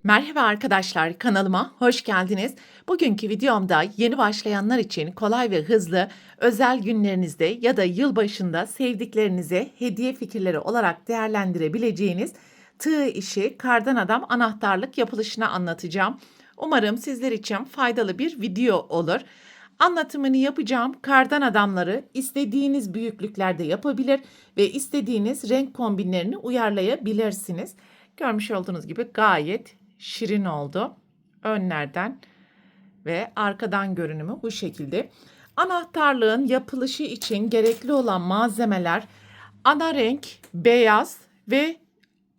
Merhaba arkadaşlar, kanalıma hoş geldiniz. Bugünkü videomda yeni başlayanlar için kolay ve hızlı özel günlerinizde ya da yılbaşında sevdiklerinize hediye fikirleri olarak değerlendirebileceğiniz tığ işi kardan adam anahtarlık yapılışını anlatacağım. Umarım sizler için faydalı bir video olur. Anlatımını yapacağım kardan adamları istediğiniz büyüklüklerde yapabilir ve istediğiniz renk kombinlerini uyarlayabilirsiniz. Görmüş olduğunuz gibi gayet şirin oldu. Önlerden ve arkadan görünümü bu şekilde. Anahtarlığın yapılışı için gerekli olan malzemeler ana renk beyaz ve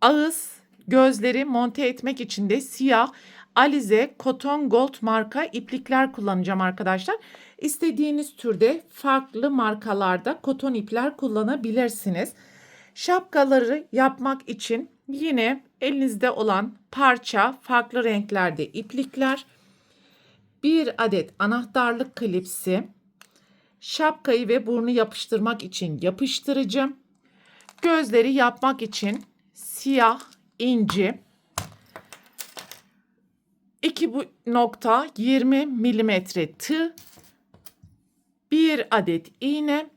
ağız gözleri monte etmek için de siyah Alize Cotton Gold marka iplikler kullanacağım arkadaşlar. İstediğiniz türde farklı markalarda koton ipler kullanabilirsiniz. Şapkaları yapmak için yine elinizde olan parça farklı renklerde iplikler, bir adet anahtarlık klipsi, şapkayı ve burnu yapıştırmak için yapıştırıcı, gözleri yapmak için siyah inci, 2,20 milimetre tığ, bir adet iğne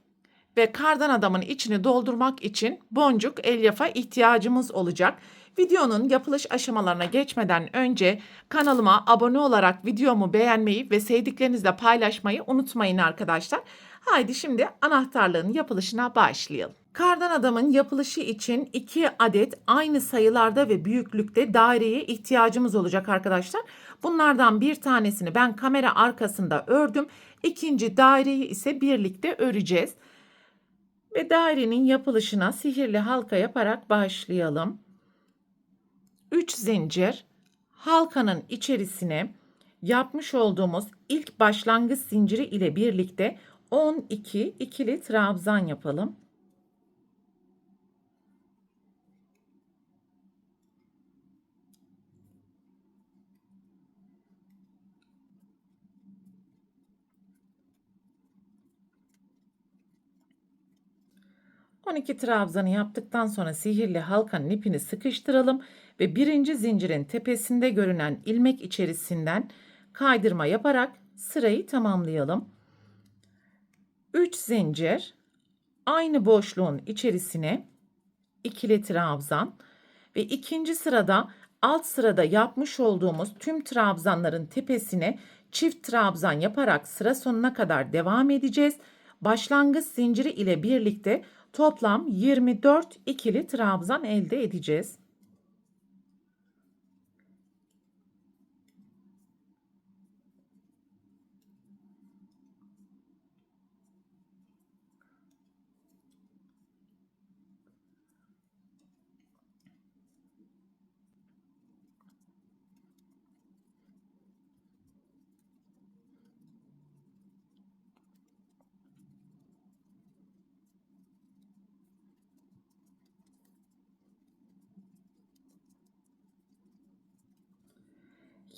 ve kardan adamın içini doldurmak için boncuk elyaf'a ihtiyacımız olacak. Videonun yapılış aşamalarına geçmeden önce kanalıma abone olarak videomu beğenmeyi ve sevdiklerinizle paylaşmayı unutmayın arkadaşlar. Haydi şimdi anahtarlığın yapılışına başlayalım. Kardan adamın yapılışı için 2 adet aynı sayılarda ve büyüklükte daireye ihtiyacımız olacak arkadaşlar. Bunlardan bir tanesini ben kamera arkasında ördüm. İkinci daireyi ise birlikte öreceğiz. Ve dairenin yapılışına sihirli halka yaparak başlayalım. 3 zincir halkanın içerisine yapmış olduğumuz ilk başlangıç zinciri ile birlikte 12 ikili trabzan yapalım. On iki trabzanı yaptıktan sonra sihirli halkanın ipini sıkıştıralım ve birinci zincirin tepesinde görünen ilmek içerisinden kaydırma yaparak sırayı tamamlayalım. 3 zincir aynı boşluğun içerisine ikili trabzan ve ikinci sırada alt sırada yapmış olduğumuz tüm trabzanların tepesine çift trabzan yaparak sıra sonuna kadar devam edeceğiz. Başlangıç zinciri ile birlikte toplam 24 ikili trabzan elde edeceğiz.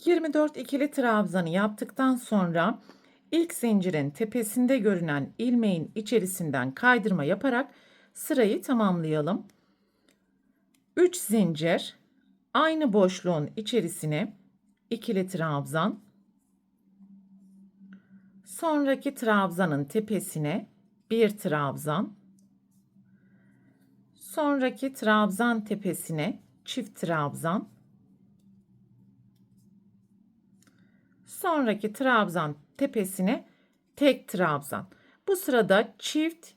...24 ikili trabzanı yaptıktan sonra ilk zincirin tepesinde görünen ilmeğin içerisinden kaydırma yaparak sırayı tamamlayalım. 3 zincir aynı boşluğun içerisine ikili trabzan, sonraki trabzanın tepesine bir trabzan, sonraki trabzan tepesine çift trabzan, sonraki trabzan tepesine tek trabzan. Bu sırada çift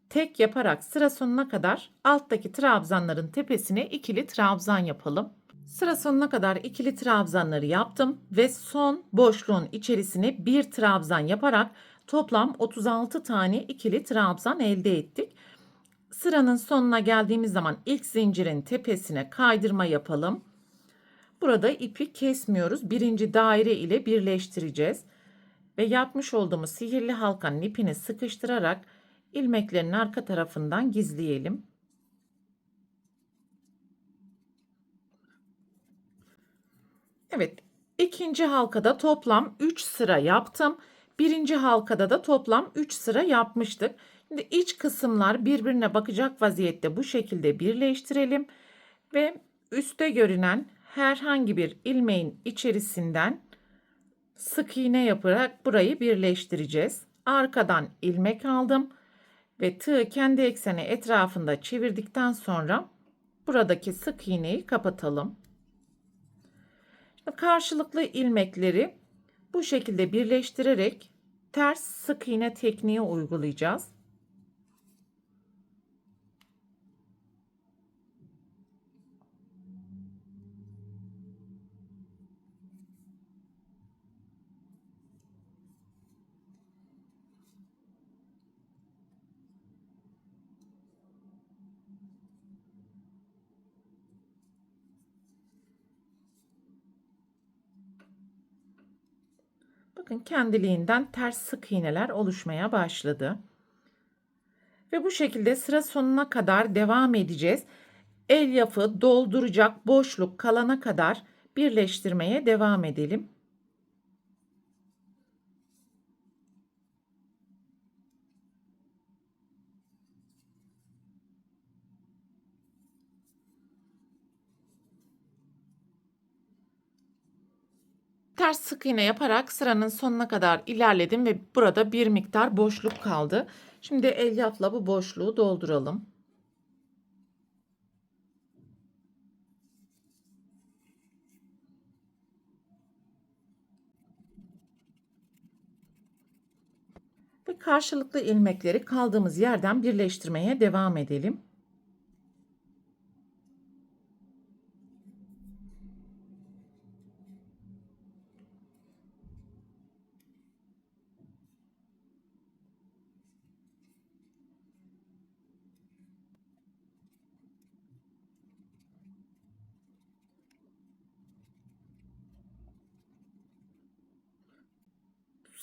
tek yaparak sıra sonuna kadar alttaki trabzanların tepesine ikili trabzan yapalım. Sıra sonuna kadar ikili trabzanları yaptım ve son boşluğun içerisine bir trabzan yaparak toplam 36 tane ikili trabzan elde ettik. Sıranın sonuna geldiğimiz zaman ilk zincirin tepesine kaydırma yapalım. Burada ipi kesmiyoruz. Birinci daire ile birleştireceğiz. Ve yapmış olduğumuz sihirli halkanın ipini sıkıştırarak ilmeklerin arka tarafından gizleyelim. Evet, ikinci halkada toplam 3 sıra yaptım. Birinci halkada da toplam 3 sıra yapmıştık. Şimdi iç kısımlar birbirine bakacak vaziyette bu şekilde birleştirelim ve üstte görünen herhangi bir ilmeğin içerisinden sık iğne yaparak burayı birleştireceğiz. Arkadan ilmek aldım ve tığı kendi ekseni etrafında çevirdikten sonra buradaki sık iğneyi kapatalım. Şimdi karşılıklı ilmekleri bu şekilde birleştirerek ters sık iğne tekniği uygulayacağız. Bakın kendiliğinden ters sık iğneler oluşmaya başladı. Ve bu şekilde sıra sonuna kadar devam edeceğiz. Elyafı dolduracak boşluk kalana kadar birleştirmeye devam edelim. Ters sık iğne yaparak sıranın sonuna kadar ilerledim ve burada bir miktar boşluk kaldı. Şimdi elyafla bu boşluğu dolduralım. Ve karşılıklı ilmekleri kaldığımız yerden birleştirmeye devam edelim.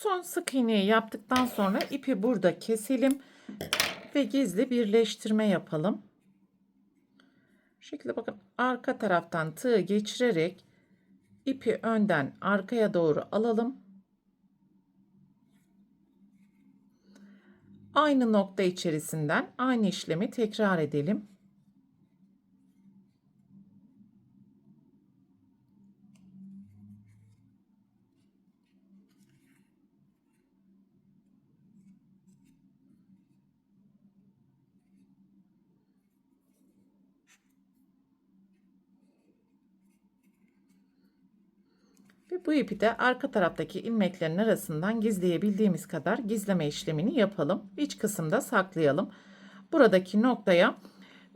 Son sık iğneyi yaptıktan sonra ipi burada keselim ve gizli birleştirme yapalım. Şu şekilde bakın arka taraftan tığı geçirerek ipi önden arkaya doğru alalım. Aynı nokta içerisinden aynı işlemi tekrar edelim. Ve bu ipi de arka taraftaki ilmeklerin arasından gizleyebildiğimiz kadar gizleme işlemini yapalım. İç kısımda saklayalım. Buradaki noktaya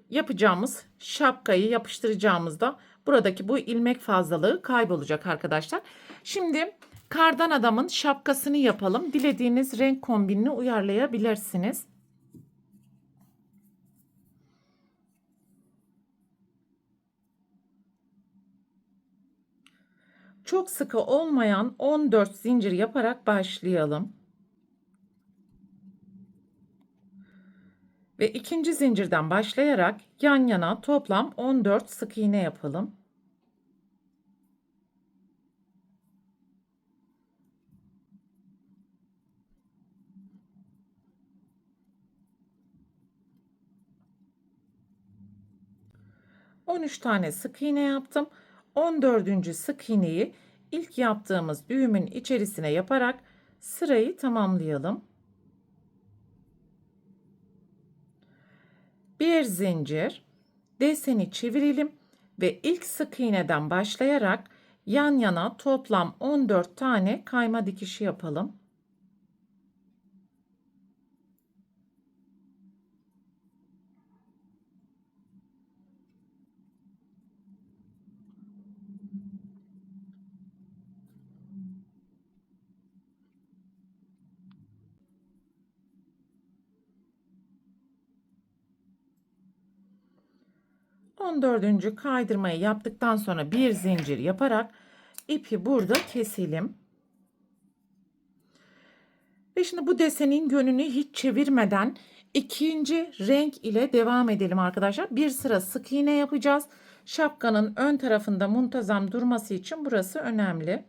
yapacağımız şapkayı yapıştıracağımızda buradaki bu ilmek fazlalığı kaybolacak arkadaşlar. Şimdi kardan adamın şapkasını yapalım. Dilediğiniz renk kombinini uyarlayabilirsiniz. Çok sıkı olmayan 14 zincir yaparak başlayalım. Ve ikinci zincirden başlayarak yan yana toplam 14 sık iğne yapalım. ...13 tane sık iğne yaptım. 14. sık iğneyi ilk yaptığımız düğümün içerisine yaparak sırayı tamamlayalım. Bir zincir, deseni çevirelim ve ilk sık iğneden başlayarak yan yana toplam 14 tane kayma dikişi yapalım. On dördüncü kaydırmayı yaptıktan sonra bir zincir yaparak ipi burada keselim. Ve şimdi bu desenin yönünü hiç çevirmeden ikinci renk ile devam edelim arkadaşlar. Bir sıra sık iğne yapacağız. Şapkanın ön tarafında muntazam durması için burası önemli.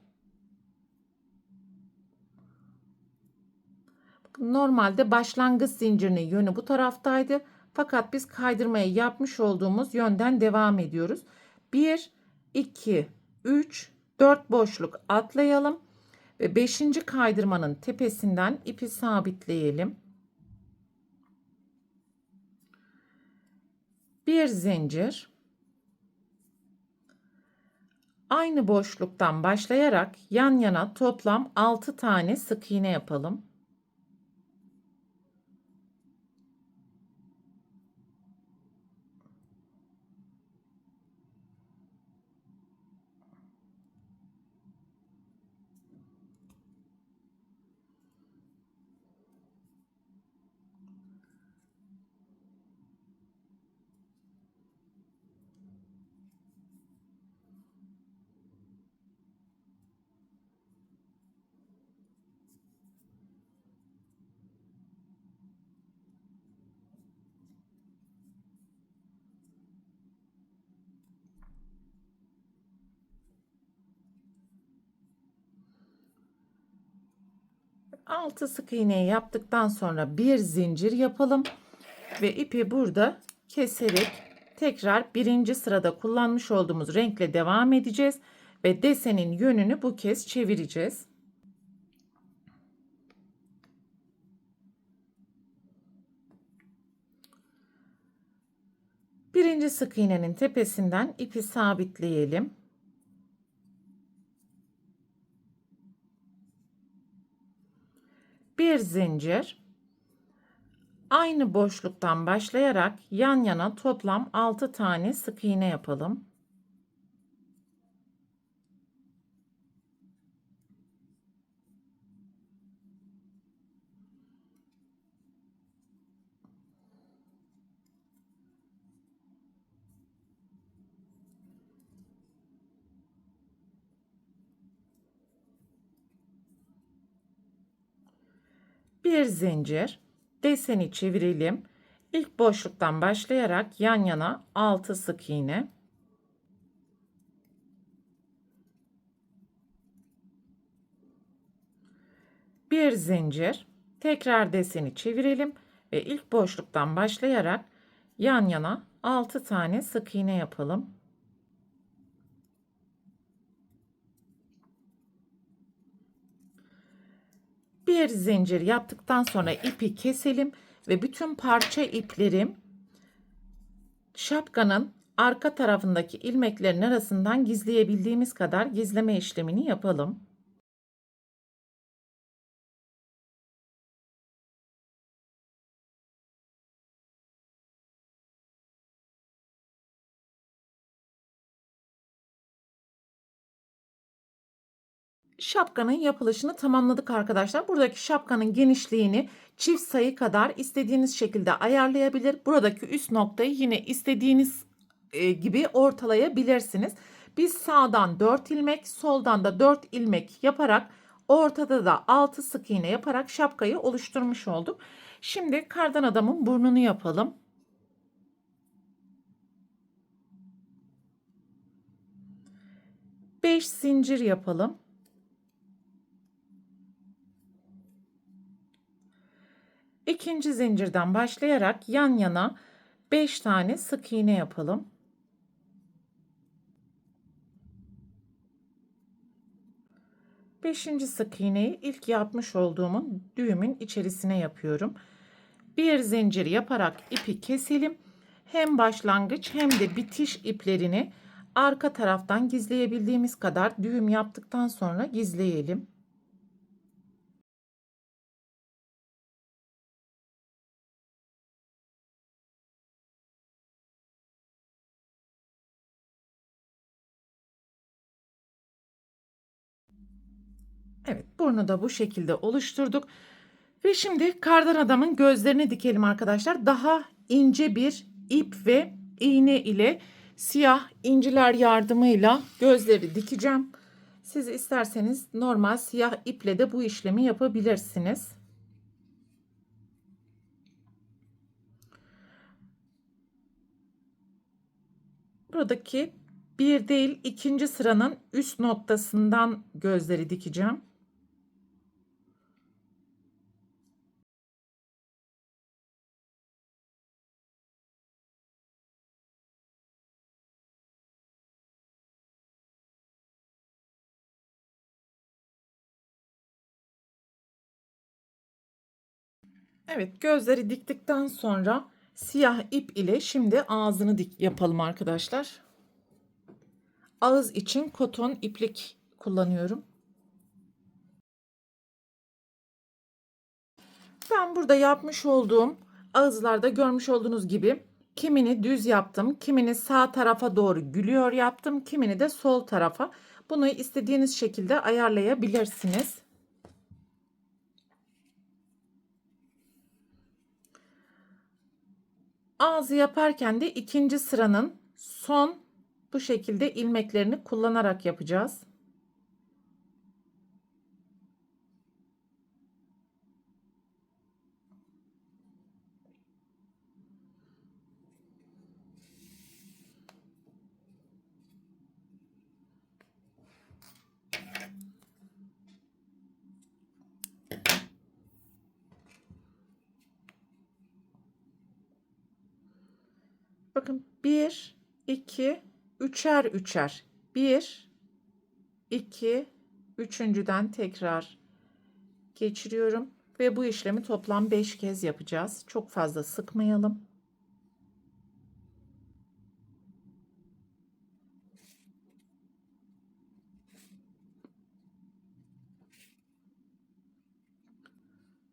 Normalde başlangıç zincirinin yönü bu taraftaydı. Fakat biz kaydırmayı yapmış olduğumuz yönden devam ediyoruz. 1, 2, 3, 4 boşluk atlayalım ve 5. kaydırmanın tepesinden ipi sabitleyelim. Bir zincir. Aynı boşluktan başlayarak yan yana toplam 6 tane sık iğne yapalım. Altı sık iğneyi yaptıktan sonra bir zincir yapalım ve ipi burada keserek tekrar birinci sırada kullanmış olduğumuz renkle devam edeceğiz ve desenin yönünü bu kez çevireceğiz. Birinci sık iğnenin tepesinden ipi sabitleyelim. Bir zincir. Aynı boşluktan başlayarak yan yana toplam 6 tane sık iğne yapalım. Bir zincir, deseni çevirelim. İlk boşluktan başlayarak yan yana 6 sık iğne. Bir zincir, tekrar deseni çevirelim ve ilk boşluktan başlayarak yan yana 6 tane sık iğne yapalım. Bir zincir yaptıktan sonra ipi keselim ve bütün parça iplerim şapkanın arka tarafındaki ilmeklerin arasından gizleyebildiğimiz kadar gizleme işlemini yapalım. Şapkanın yapılışını tamamladık arkadaşlar. Buradaki şapkanın genişliğini çift sayı kadar istediğiniz şekilde ayarlayabilir. Buradaki üst noktayı yine istediğiniz gibi ortalayabilirsiniz. Biz sağdan 4 ilmek, soldan da 4 ilmek yaparak ortada da 6 sık iğne yaparak şapkayı oluşturmuş olduk. Şimdi kardan adamın burnunu yapalım. Beş zincir yapalım. İkinci zincirden başlayarak yan yana 5 tane sık iğne yapalım. Beşinci sık iğneyi ilk yapmış olduğum düğümün içerisine yapıyorum. Bir zincir yaparak ipi keselim. Hem başlangıç hem de bitiş iplerini arka taraftan gizleyebildiğimiz kadar düğüm yaptıktan sonra gizleyelim. Evet, burnu da bu şekilde oluşturduk. Ve şimdi kardan adamın gözlerini dikelim arkadaşlar. Daha ince bir ip ve iğne ile siyah inciler yardımıyla gözleri dikeceğim. Siz isterseniz normal siyah iple de bu işlemi yapabilirsiniz. Buradaki bir değil ikinci sıranın üst noktasından gözleri dikeceğim. Evet, gözleri diktikten sonra siyah ip ile şimdi ağzını yapalım arkadaşlar. Ağız için koton iplik kullanıyorum. Ben burada yapmış olduğum ağızlarda görmüş olduğunuz gibi kimini düz yaptım, kimini sağ tarafa doğru gülüyor yaptım, kimini de sol tarafa. Bunu istediğiniz şekilde ayarlayabilirsiniz. Ağzı yaparken de ikinci sıranın son bu şekilde ilmeklerini kullanarak yapacağız. Bakın 1, 2, üçer üçer. 1, 2, üçüncüden tekrar geçiriyorum. Ve bu işlemi toplam 5 kez yapacağız. Çok fazla sıkmayalım.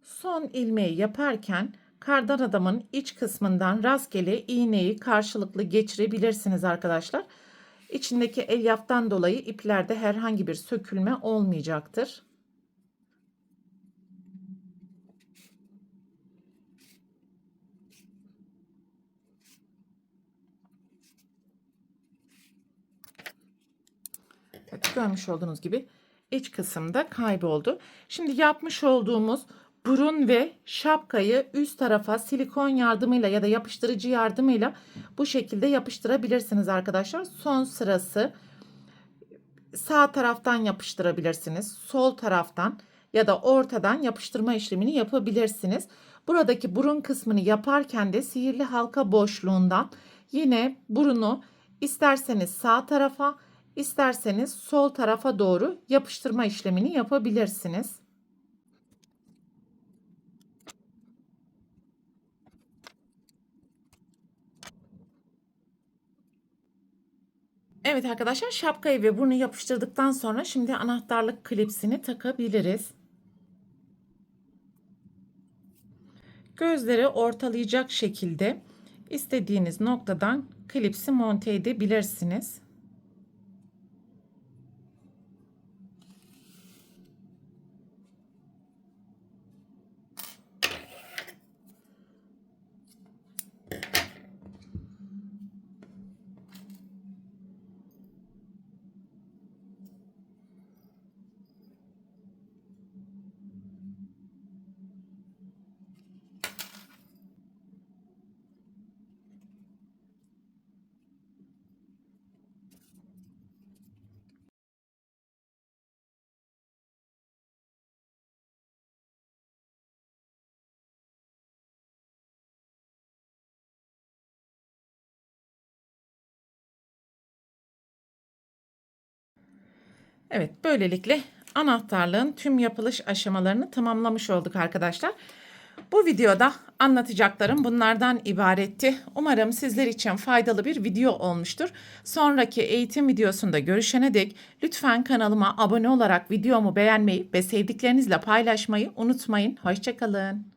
Son ilmeği yaparken kardan adamın iç kısmından rastgele iğneyi karşılıklı geçirebilirsiniz arkadaşlar. İçindeki elyaftan dolayı iplerde herhangi bir sökülme olmayacaktır. Evet, görmüş olduğunuz gibi iç kısımda kayboldu. Şimdi yapmış olduğumuz burun ve şapkayı üst tarafa silikon yardımıyla ya da yapıştırıcı yardımıyla bu şekilde yapıştırabilirsiniz arkadaşlar. Son sırası sağ taraftan yapıştırabilirsiniz. Sol taraftan ya da ortadan yapıştırma işlemini yapabilirsiniz. Buradaki burun kısmını yaparken de sihirli halka boşluğundan yine burunu isterseniz sağ tarafa, isterseniz sol tarafa doğru yapıştırma işlemini yapabilirsiniz. Evet arkadaşlar, şapkayı ve burnu yapıştırdıktan sonra şimdi anahtarlık klipsini takabiliriz. Gözleri ortalayacak şekilde istediğiniz noktadan klipsi monte edebilirsiniz. Evet, böylelikle anahtarlığın tüm yapılış aşamalarını tamamlamış olduk arkadaşlar. Bu videoda anlatacaklarım bunlardan ibaretti. Umarım sizler için faydalı bir video olmuştur. Sonraki eğitim videosunda görüşene dek lütfen kanalıma abone olarak videomu beğenmeyi ve sevdiklerinizle paylaşmayı unutmayın. Hoşça kalın.